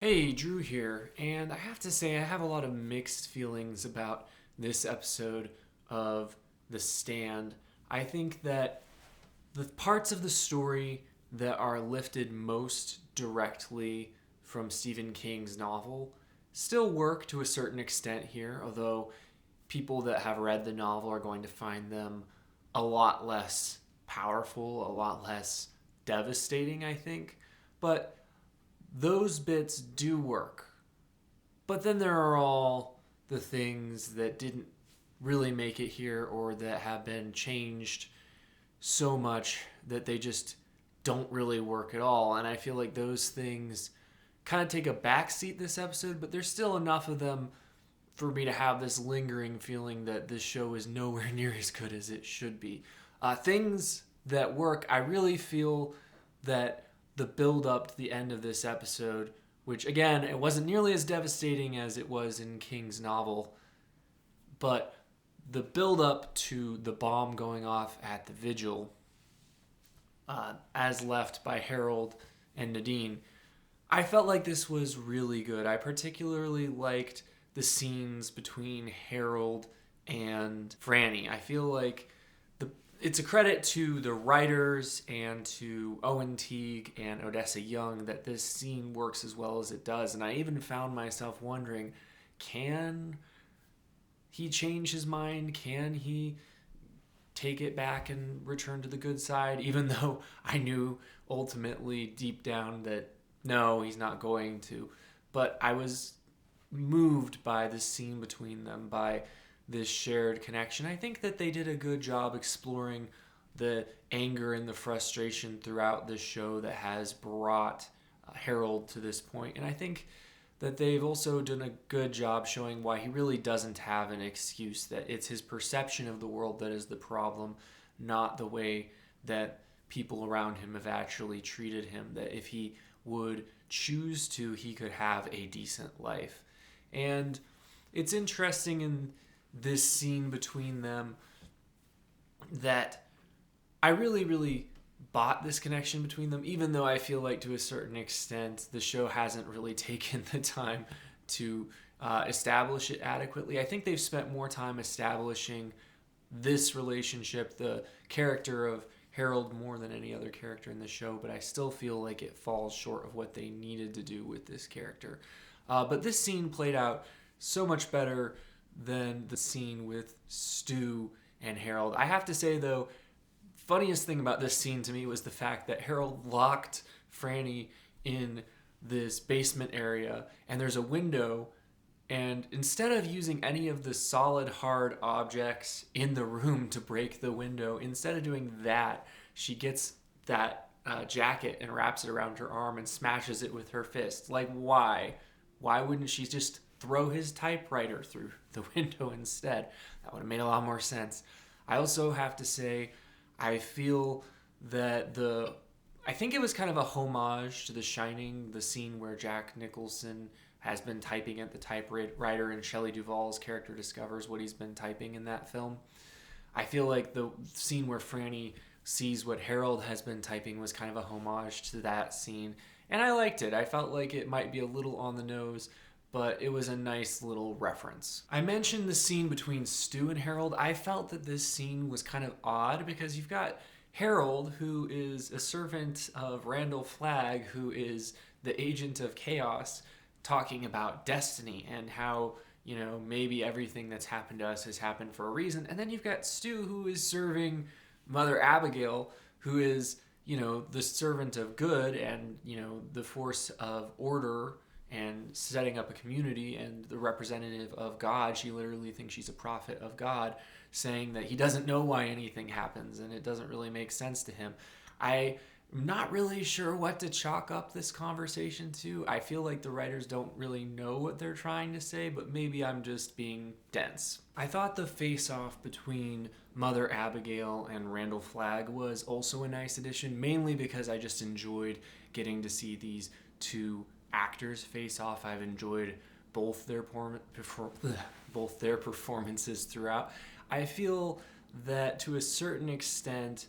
Hey, Drew here, and I have to say I have a lot of mixed feelings about this episode of The Stand. I think that the parts of the story that are lifted most directly from Stephen King's novel still work to a certain extent here, although people that have read the novel are going to find them a lot less powerful, a lot less devastating, I think. But those bits do work. But then there are all the things that didn't really make it here or that have been changed so much that they just don't really work at all. And I feel like those things kind of take a backseat this episode, but there's still enough of them for me to have this lingering feeling that this show is nowhere near as good as it should be. Things that work, I really feel that the build up to the end of this episode, which again, it wasn't nearly as devastating as it was in King's novel, but the build up to the bomb going off at the Vigil, as left by Harold and Nadine, I felt like this was really good. I particularly liked the scenes between Harold and Franny. I feel like it's a credit to the writers and to Owen Teague and Odessa Young that this scene works as well as it does. And I even found myself wondering, can he change his mind? Can he take it back and return to the good side? Even though I knew ultimately deep down that no, he's not going to. But I was moved by the scene between them, by this shared connection. I think that they did a good job exploring the anger and the frustration throughout this show that has brought Harold to this point. And I think that they've also done a good job showing why he really doesn't have an excuse, that it's his perception of the world that is the problem, not the way that people around him have actually treated him, that if he would choose to, he could have a decent life. And it's interesting in this scene between them that I really bought this connection between them, even though I feel like to a certain extent the show hasn't really taken the time to establish it adequately. I think they've spent more time establishing this relationship, the character of Harold, more than any other character in the show, but I still feel like it falls short of what they needed to do with this character. But this scene played out so much better than the scene with Stu and Harold. I have to say, though, funniest thing about this scene to me was the fact that Harold locked Franny in this basement area, and there's a window, and instead of using any of the solid hard objects in the room to break the window, instead of doing that, she gets that jacket and wraps it around her arm and smashes it with her fist. Like, why? Why wouldn't she just throw his typewriter through the window instead? That would have made a lot more sense. I also have to say, I feel that I think it was kind of a homage to The Shining, the scene where Jack Nicholson has been typing at the typewriter and Shelley Duvall's character discovers what he's been typing in that film. I feel like the scene where Franny sees what Harold has been typing was kind of a homage to that scene. And I liked it. I felt like it might be a little on the nose, but it was a nice little reference. I mentioned the scene between Stu and Harold. I felt that this scene was kind of odd because you've got Harold, who is a servant of Randall Flagg, who is the agent of chaos, talking about destiny and how, maybe everything that's happened to us has happened for a reason. And then you've got Stu, who is serving Mother Abigail, who is, the servant of good and, the force of order and setting up a community and the representative of God. She literally thinks she's a prophet of God, saying that he doesn't know why anything happens and it doesn't really make sense to him. I'm not really sure what to chalk up this conversation to. I feel like the writers don't really know what they're trying to say, but maybe I'm just being dense. I thought the face-off between Mother Abigail and Randall Flagg was also a nice addition, mainly because I just enjoyed getting to see these two actors face off. I've enjoyed both their performances throughout. I feel that to a certain extent,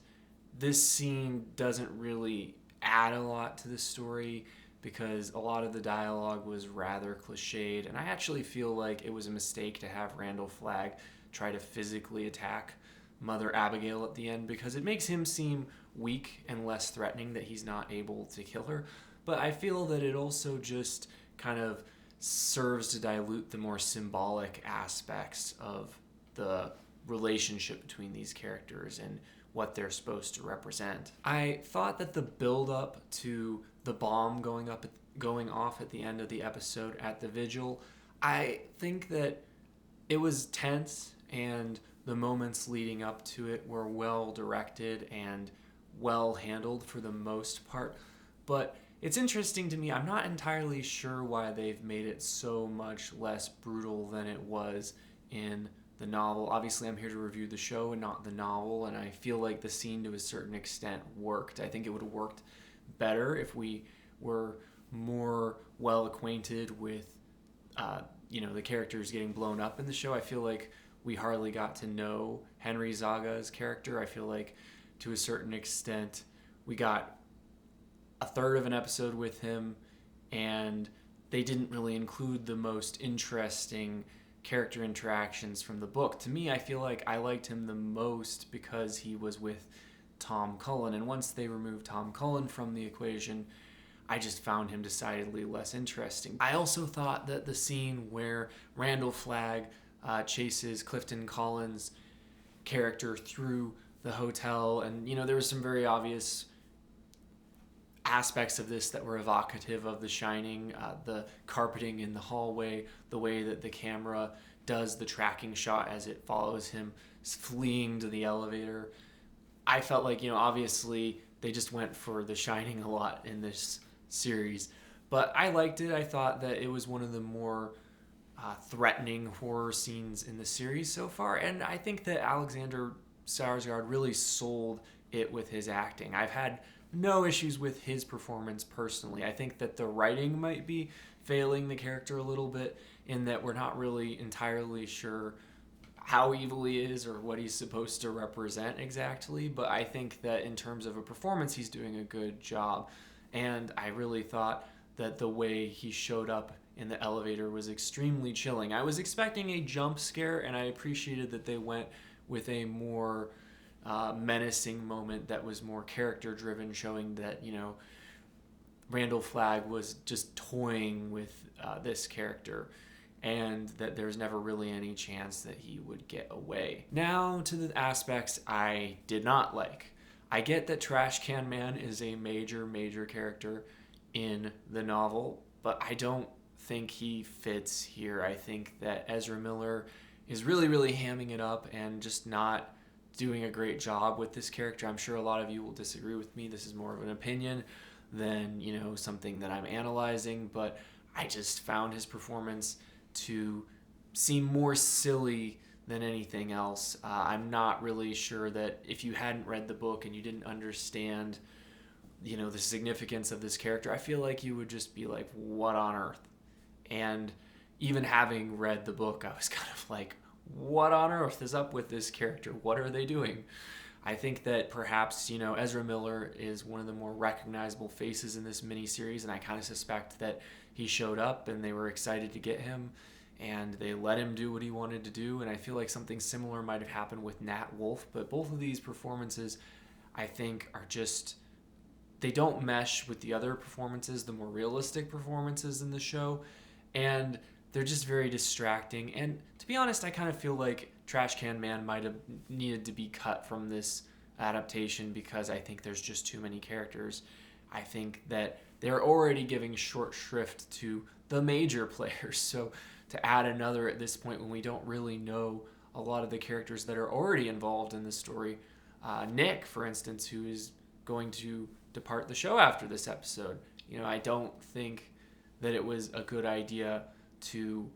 this scene doesn't really add a lot to the story. because a lot of the dialogue was rather cliched, and I actually feel like it was a mistake to have Randall Flagg try to physically attack Mother Abigail at the end, because it makes him seem weak and less threatening that he's not able to kill her. But I feel that it also just kind of serves to dilute the more symbolic aspects of the relationship between these characters and what they're supposed to represent. I thought that the build up to the bomb going off at the end of the episode at the Vigil, I think that it was tense, and the moments leading up to it were well directed and well handled for the most part. But it's interesting to me, I'm not entirely sure why they've made it so much less brutal than it was in the novel. Obviously, I'm here to review the show and not the novel, and I feel like the scene to a certain extent worked. I think it would have worked better if we were more well acquainted with the characters getting blown up in the show. I feel like we hardly got to know Henry Zaga's character. I feel like to a certain extent we got a third of an episode with him, and they didn't really include the most interesting character interactions from the book. To me, I feel like I liked him the most because he was with Tom Cullen, and once they removed Tom Cullen from the equation, I just found him decidedly less interesting. I also thought that the scene where Randall Flagg chases Clifton Collins' character through the hotel, and there was some very obvious aspects of this that were evocative of The Shining, the carpeting in the hallway, the way that the camera does the tracking shot as it follows him fleeing to the elevator. I felt like, obviously they just went for The Shining a lot in this series, but I liked it. I thought that it was one of the more threatening horror scenes in the series so far, and I think that Alexander Skarsgard really sold it with his acting. I've had no issues with his performance personally. I think that the writing might be failing the character a little bit in that we're not really entirely sure how evil he is or what he's supposed to represent exactly, but I think that in terms of a performance, he's doing a good job. And I really thought that the way he showed up in the elevator was extremely chilling. I was expecting a jump scare, and I appreciated that they went with a more menacing moment that was more character driven, showing that Randall Flagg was just toying with this character, and that there's never really any chance that he would get away. Now to the aspects I did not like. I get that Trash Can Man is a major character in the novel, but I don't think he fits here. I think that Ezra Miller is really hamming it up and just not doing a great job with this character. I'm sure a lot of you will disagree with me. This is more of an opinion than something that I'm analyzing, but I just found his performance to seem more silly than anything else. I'm not really sure that if you hadn't read the book and you didn't understand the significance of this character, I feel like you would just be like, what on earth? And even having read the book, I was kind of like, what on earth is up with this character? What are they doing? I think that perhaps, Ezra Miller is one of the more recognizable faces in this miniseries, and I kind of suspect that he showed up and they were excited to get him, and they let him do what he wanted to do, and I feel like something similar might have happened with Nat Wolff, but both of these performances, I think, are just, they don't mesh with the other performances, the more realistic performances in the show, and they're just very distracting. And to be honest, I kind of feel like Trash Can Man might have needed to be cut from this adaptation because I think there's just too many characters. I think that they're already giving short shrift to the major players. So to add another at this point when we don't really know a lot of the characters that are already involved in the story, Nick, for instance, who is going to depart the show after this episode, I don't think that it was a good idea to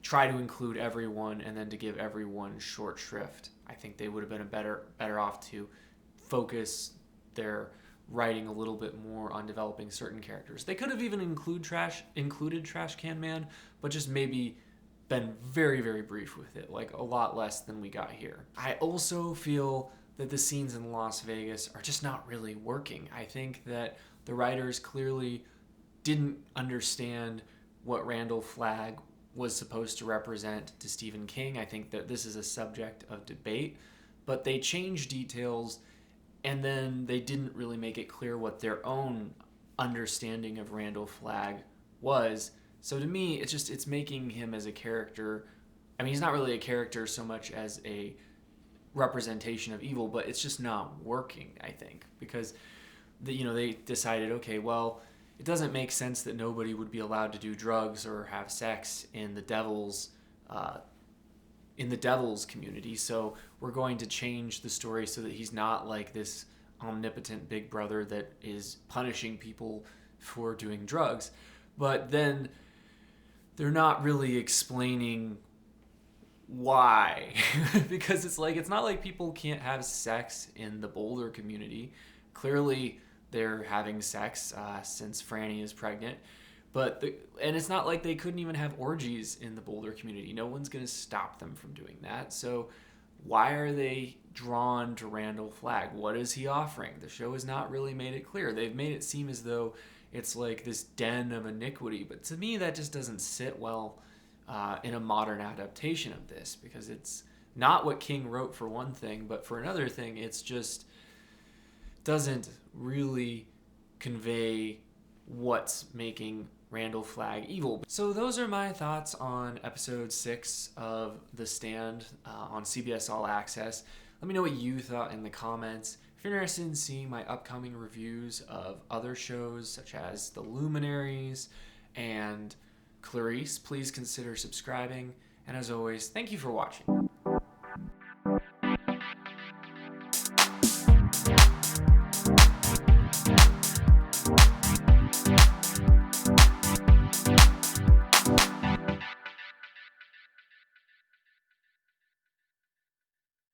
try to include everyone and then to give everyone short shrift. I think they would have been better off to focus their writing a little bit more on developing certain characters. They could have even included Trash Can Man, but just maybe been very brief with it, like a lot less than we got here. I also feel that the scenes in Las Vegas are just not really working. I think that the writers clearly didn't understand what Randall Flagg was supposed to represent to Stephen King. I think that this is a subject of debate, but they changed details, and then they didn't really make it clear what their own understanding of Randall Flagg was. So to me, it's making him as a character. I mean, he's not really a character so much as a representation of evil, but it's just not working, I think, because they decided, okay, well, it doesn't make sense that nobody would be allowed to do drugs or have sex in the devil's community. So we're going to change the story so that he's not like this omnipotent big brother that is punishing people for doing drugs. But then they're not really explaining why. Because it's not like people can't have sex in the Boulder community. Clearly they're having sex since Franny is pregnant. And it's not like they couldn't even have orgies in the Boulder community. No one's going to stop them from doing that. So why are they drawn to Randall Flagg? What is he offering? The show has not really made it clear. They've made it seem as though it's like this den of iniquity. But to me, that just doesn't sit well in a modern adaptation of this, because it's not what King wrote for one thing, but for another thing, it's just doesn't really convey what's making Randall Flagg evil. So those are my thoughts on episode 6 of The Stand on CBS All Access. Let me know what you thought in the comments. If you're interested in seeing my upcoming reviews of other shows such as The Luminaries and Clarice, please consider subscribing. And as always, thank you for watching.